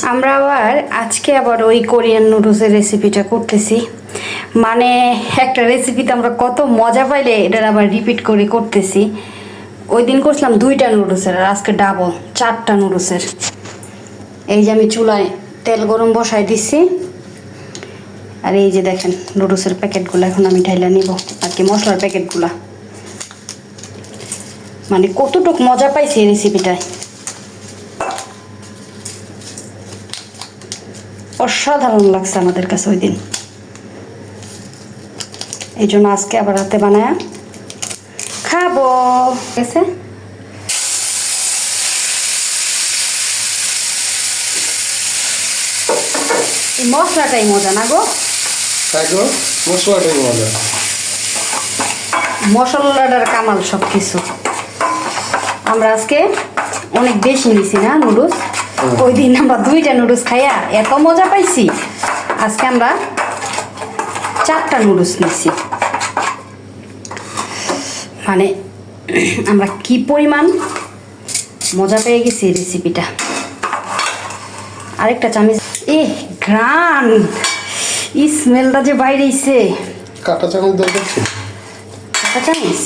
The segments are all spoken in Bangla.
আমরা আজকে আবার ওই কোরিয়ান নুডলসের রেসিপিটা করতেছি। মানে একটা রেসিপিতে আমরা কত মজা পাইলে এটার আবার রিপিট করে করতেছি। ওই দিন করছিলাম 2টা নুডলসের, আর আজকে ডাবল 4টা নুডলসের। এই যে আমি চুলায় তেল গরম বসাই দিচ্ছি, আর এই যে দেখেন নুডলসের প্যাকেটগুলো এখন আমি ঢাইলা নিব, আর কি মশলার প্যাকেটগুলা। মানে কতটুক মজা পাইছি এই রেসিপিটায়, অসাধারণ লাগছে আমাদের কাছে ওই দিন। এই জন্য আজকে আবার রাতে বানায়া খাবো। গেছে মশলাটাই মজা না গো, মশলাটাই মজা, মশলাটার কামাল সব কিছু। আমরা আজকে অনেক বেশি নিছি না নুডলস। ওই দিন আমরা 2টা নুডলস খাইয়া এত মজা পাইছি, আজকে আমরা 4টা নুডলস নিছি। মানে আমরা কি পরিমাণ মজা পেয়ে গেছি রেসিপিটা। আরেকটা চামচ, ঘ্রাণ, স্মেলটা যে বাইরেছে। কাঁটা চামচ দরকার ছিল, কাঁটা চামচ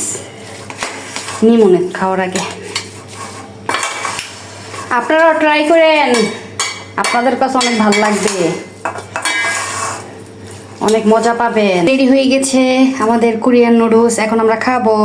নিমনে খাওয়ার আগে। আপনারাও ট্রাই করেন, আপনাদের কাছে অনেক ভালো লাগবে, অনেক মজা পাবেন। রেডি হয়ে গেছে আমাদের কোরিয়ান নুডলস, এখন আমরা খাবো।